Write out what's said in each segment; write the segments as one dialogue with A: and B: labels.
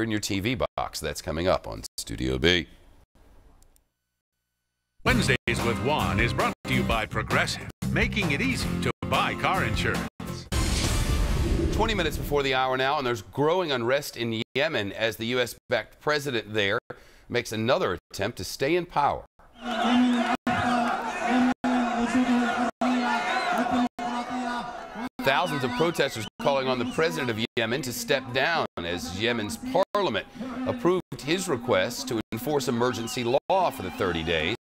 A: in your TV box. That's coming up on Studio B.
B: Wednesdays with Juan is brought to you by Progressive, making it easy to buy car insurance.
A: 20 minutes before the hour now, and there's growing unrest in Yemen as the U.S.-backed president there makes another attempt to stay in power. Thousands of protesters calling on the president of Yemen to step down as Yemen's parliament approved his request to enforce emergency law for the 30 days.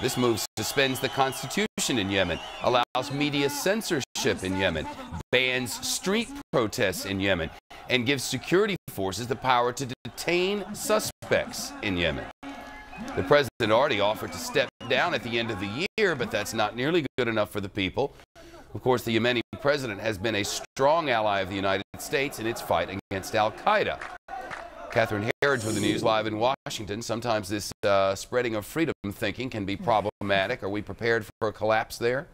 A: This move suspends the constitution in Yemen, allows media censorship in Yemen, bans street protests in Yemen, and gives security forces the power to detain suspects in Yemen. The president already offered to step down at the end of the year, but that's not nearly good enough for the people. Of course, the Yemeni president has been a strong ally of the United States in its fight against al-Qaeda. Catherine Herridge with the news live in Washington. Sometimes this spreading of freedom thinking can be problematic. Are we prepared for a collapse there?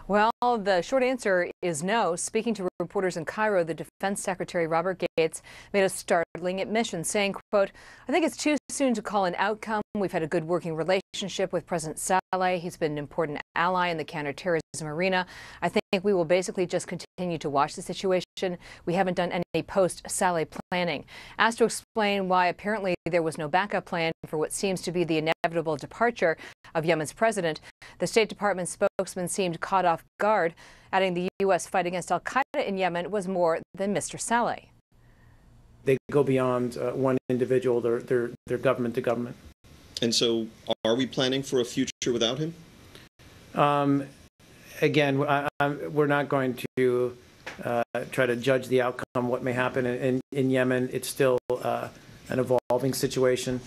C: Well, the short answer is no. Speaking to reporters in Cairo, the Defense Secretary Robert Gates made a startling admission, saying, quote, "I think it's too soon to call an outcome. We've had a good working relationship with President Saleh. He's been an important ally in the counterterrorism arena. I think we will basically just continue to watch the situation. We haven't done any post-Saleh planning." Asked to explain why apparently there was no backup plan for what seems to be the inevitable departure of Yemen's president, the State Department spokesman seemed caught off guard, adding the U.S. fight against al-Qaeda in Yemen was more than Mr. Saleh.
D: They go beyond one individual, they're government to government.
E: And so are we planning for a future without him?
D: Again, we're not going to try to judge the outcome, what may happen in Yemen. It's still an evolving situation.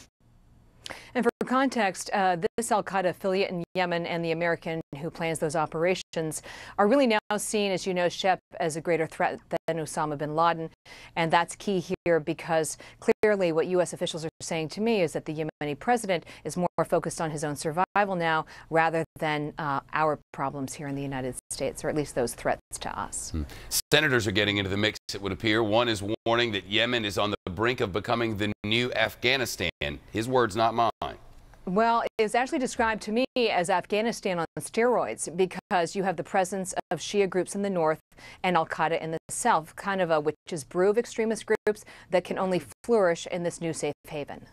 C: And for context, this al-Qaeda affiliate in Yemen and the American who plans those operations are really now seen, as you know, Shep, as a greater threat than Osama bin Laden. And that's key here because clearly what U.S. officials are saying to me is that the Yemeni president is more focused on his own survival now rather than our problems here in the United States, or at least those threats to us.
A: Senators are getting into the mix, it would appear. One is warning that Yemen is on the brink of becoming the new Afghanistan. His words, not mine.
C: Well, it's actually described to me as Afghanistan on steroids because you have the presence of Shia groups in the north and al-Qaeda in the south, kind of a witch's brew of extremist groups that can only flourish in this new safe haven.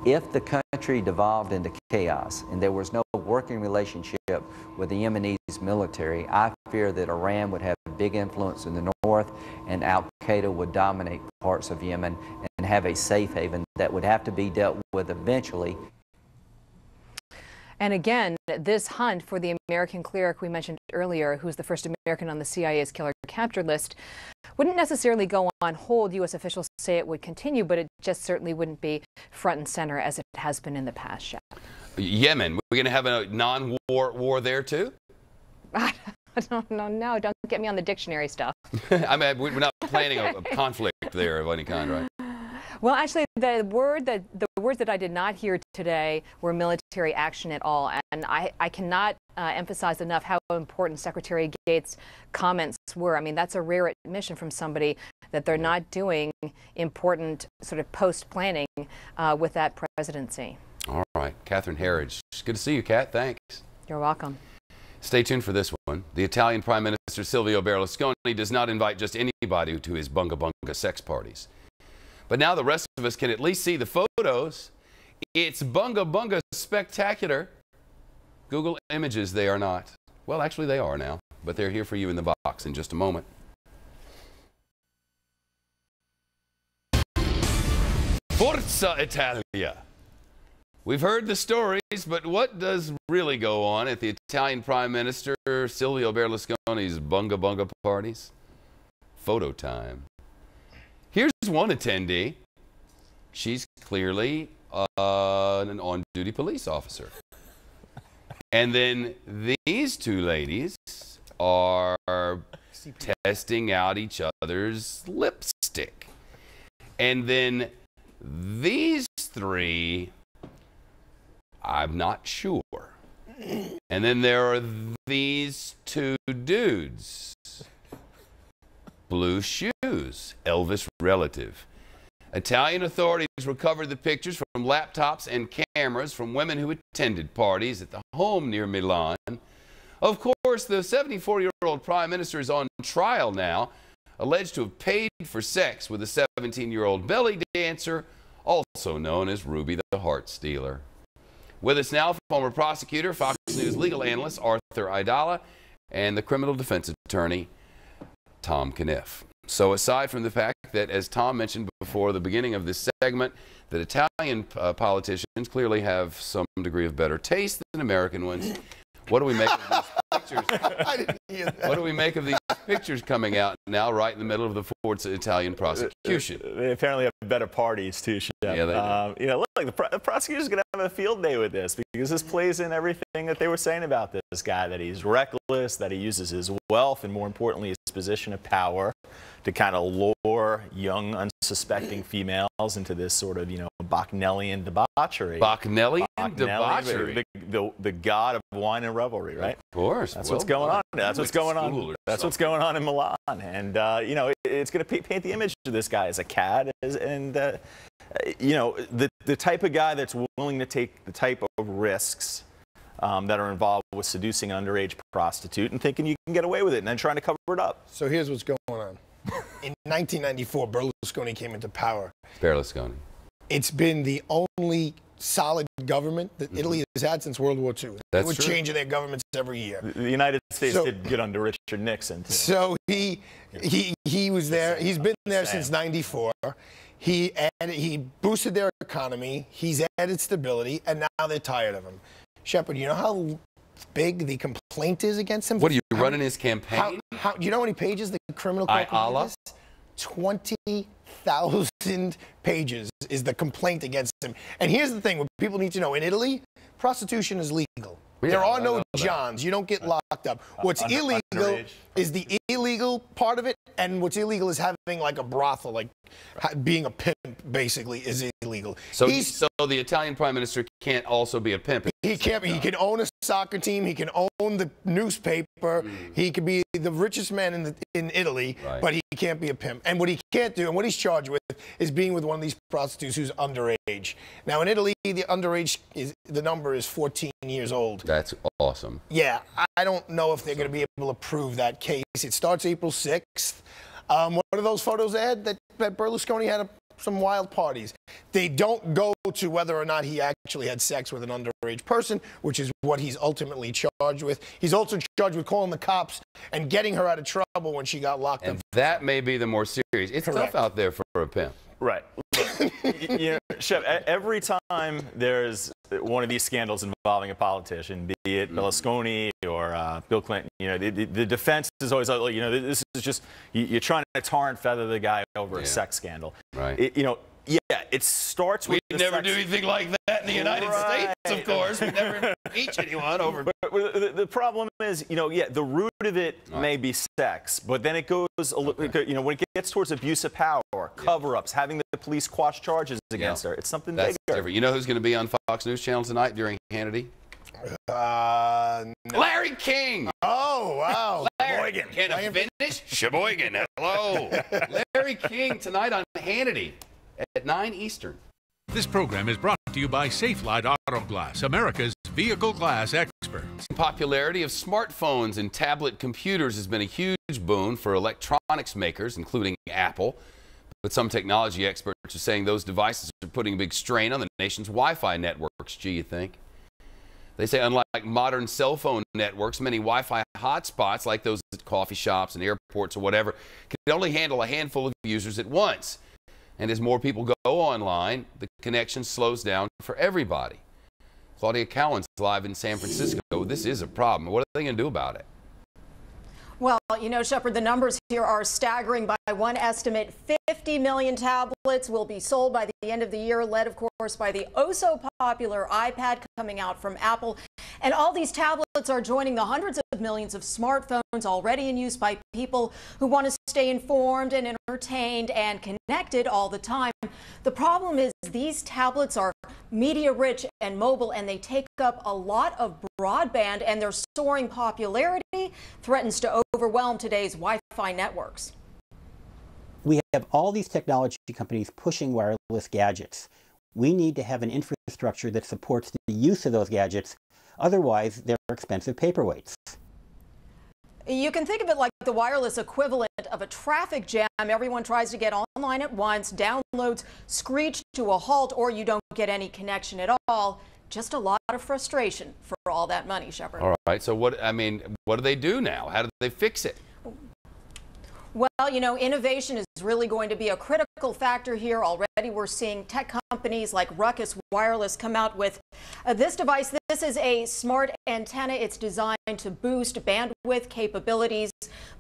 F: If the country devolved into chaos and there was no working relationship with the Yemenis military, I fear that Iran would have a big influence in the north and al-Qaeda would dominate parts of Yemen and have a safe haven that would have to be dealt with eventually.
C: And again, this hunt for the American cleric we mentioned earlier, who's the first American on the CIA's killer captured list, wouldn't necessarily go on hold. U.S. officials say it would continue, but it just certainly wouldn't be front and center as it has been in the past, Shep.
A: Yemen, we're going to have a non-war war there too?
C: No, don't get me on the dictionary stuff.
A: I mean, we're not planning a conflict there of any kind, right?
C: Well, actually, the words that I did not hear today were military action at all, and I cannot emphasize enough how important Secretary Gates' comments were. I mean, that's a rare admission from somebody that they're not doing important sort of post-planning with that presidency. All
A: right, Catherine Herridge. Good to see you, Kat. Thanks.
C: You're welcome.
A: Stay tuned for this one. The Italian Prime Minister Silvio Berlusconi does not invite just anybody to his bunga bunga sex parties. But now the rest of us can at least see the photos. It's bunga bunga spectacular. Google Images, they are not. Well, actually they are now, but they're here for you in the box in just a moment. Forza Italia. We've heard the stories, but what does really go on at the Italian Prime Minister Silvio Berlusconi's bunga bunga parties? Photo time. Here's one attendee. She's clearly an on-duty police officer. And then these two ladies are testing out each other's lipstick. And then these three, I'm not sure. And then there are these two dudes. Blue shoes, Elvis relative. Italian authorities recovered the pictures from laptops and cameras from women who attended parties at the home near Milan. Of course, the 74-year-old prime minister is on trial now, alleged to have paid for sex with a 17-year-old belly dancer, also known as Ruby the Heart Stealer. With us now, former prosecutor, Fox News legal analyst Arthur Aidala, and the criminal defense attorney, Tom Caniff. So aside from the fact that, as Tom mentioned before the beginning of this segment, that Italian politicians clearly have some degree of better taste than American ones, what do we make of these pictures?
G: I didn't hear that.
A: What do we make of these pictures coming out now right in the middle of the Forza Italian prosecution?
H: They apparently have better parties too, Shep.
A: Yeah, they do.
H: You know, look, the prosecutor's going to have a field day with this because this plays in everything that they were saying about this guy, that he's reckless, that he uses his wealth, and more importantly, his position of power to kind of lure young, unsuspecting females into this sort of, you know, Bacchanalian debauchery.
A: Bacchanalian debauchery.
H: The god of wine and revelry, right?
A: Of course.
H: That's what's going on. That's what's going on. That's what's going on in Milan. And, you know, it's going to paint the image of this guy as a cad. And, you know, the type of guy that's willing to take the type of risks that are involved with seducing an underage prostitute and thinking you can get away with it and then trying to cover it up.
G: So here's what's going on. In 1994, Berlusconi came into power.
A: Berlusconi.
G: It's been the only solid government that Italy has had since World War II. They were changing their governments every year.
H: The United States did good under Richard Nixon, too.
G: So he was there. He's been there since '94. He boosted their economy. He's added stability, and now they're tired of him. Shepard, you know how big the complaint is against him?
A: What, are you running his campaign?
G: Do you know how many pages the criminal complaint is? 20,000 pages is the complaint against him. And here's the thing, what people need to know. In Italy, prostitution is legal.
A: Yeah,
G: there are no Johns. You don't get locked up. What's illegal is the illegal part of it, and what's illegal is having like a brothel, like being a pimp, basically, is illegal.
A: So the Italian prime minister can't also be a pimp.
G: He can't. He can own a soccer team. He can own the newspaper. He could be the richest man in Italy, but he can't be a pimp. And what he can't do, and what he's charged with, is being with one of these prostitutes who's underage. Now in Italy, the underage the number is 14 years old.
A: That's awesome.
G: Yeah, I don't know if they're going to be able to prove that case. It starts April 6th. What are those photos, Ed, that Berlusconi had some wild parties? They don't go to whether or not he actually had sex with an underage person, which is what he's ultimately charged with. He's also charged with calling the cops and getting her out of trouble when she got locked up.
A: That may be the more serious. It's tough out there for a pimp.
H: Right. You know, Shep, every time there's one of these scandals involving a politician, be it Berlusconi or Bill Clinton, you know, the defense is always, you know, this is just, you're trying to tar and feather the guy over a sex scandal. Right. You know, yeah, it starts with
A: We never do anything like that in the United States, of course. We never impeach anyone over.
H: But the problem is, you know, yeah, the root of it may be sex, but then it goes, you know, when it gets towards abuse of power, cover-ups, having the police quash charges against her, it's something bigger.
A: Different. You know who's going to be on Fox News Channel tonight during Hannity?
G: No.
A: Larry King.
G: Oh, wow.
A: Larry, can I finish? Sheboygan, hello. Larry King tonight on Hannity at 9 Eastern.
B: This program is brought to you by Safelite Auto Glass, America's vehicle glass experts.
A: The popularity of smartphones and tablet computers has been a huge boon for electronics makers, including Apple. But some technology experts are saying those devices are putting a big strain on the nation's Wi-Fi networks. Gee, you think? They say unlike modern cell phone networks, many Wi-Fi hotspots, like those at coffee shops and airports or whatever, can only handle a handful of users at once. And as more people go online, the connection slows down for everybody. Claudia Cowan's live in San Francisco. This is a problem. What are they going to do about it?
I: Well, you know, Shepard, the numbers here are staggering. By one estimate, 50 million tablets will be sold by the end of the year, led, of course, by the oh-so-popular iPad coming out from Apple. And all these tablets are joining the hundreds of millions of smartphones already in use by people who want to stay informed and entertained and connected all the time. The problem is these tablets are media-rich and mobile, and they take up a lot of broadband, and their soaring popularity threatens to overwhelm today's Wi-Fi networks.
J: we have all these technology companies pushing wireless gadgets. We need to have an infrastructure that supports the use of those gadgets. Otherwise, they're expensive paperweights.
I: You can think of it like the wireless equivalent of a traffic jam. Everyone tries to get online at once, downloads screech to a halt, or you don't get any connection at all. Just a lot of frustration for all that money, Shepard.
A: All right, so what do they do now? How do they fix it?
I: Well, you know, innovation is really going to be a critical factor here. Already we're seeing tech companies like Ruckus Wireless come out with this device. This is a smart antenna. It's designed to boost bandwidth capabilities.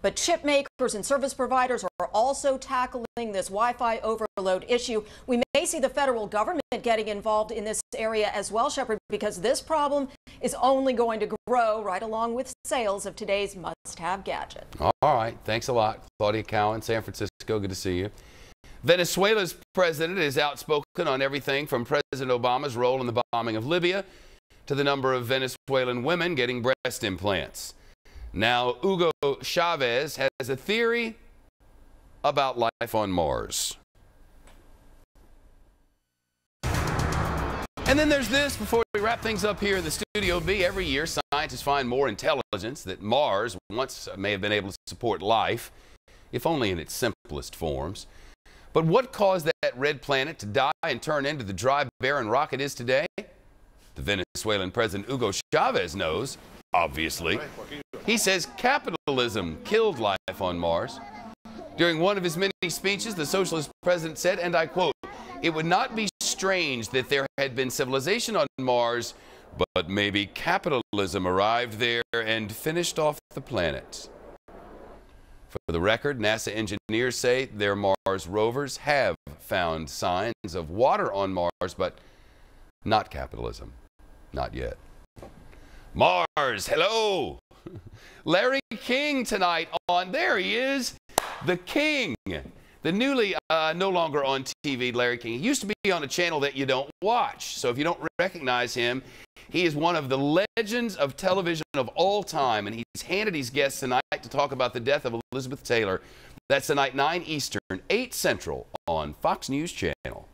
I: But chip makers and service providers are also tackling this Wi-Fi overload issue. We may see the federal government getting involved in this area as well, Shepard, because this problem is only going to grow right along with sales of today's must-have gadget.
A: All right. Thanks a lot, Claudia Cowan, San Francisco. Good to see you. Venezuela's president is outspoken on everything from President Obama's role in the bombing of Libya to the number of Venezuelan women getting breast implants. Now, Hugo Chavez has a theory about life on Mars. And then there's this before we wrap things up here in the Studio B. Every year, scientists find more intelligence that Mars once may have been able to support life, if only in its simplest forms. But what caused that red planet to die and turn into the dry, barren rock it is today? The Venezuelan President Hugo Chavez knows, obviously. He says capitalism killed life on Mars. During one of his many speeches, the socialist president said, and I quote, "It would not be strange that there had been civilization on Mars, but maybe capitalism arrived there and finished off the planet." For the record, NASA engineers say their Mars rovers have found signs of water on Mars, but not capitalism. Not yet. Mars, hello! Larry King tonight on, there he is, the King. The newly, no longer on TV, Larry King. He used to be on a channel that you don't watch. So if you don't recognize him, he is one of the legends of television of all time. And he's handed his guests tonight to talk about the death of Elizabeth Taylor. That's tonight, 9 Eastern, 8 Central on Fox News Channel.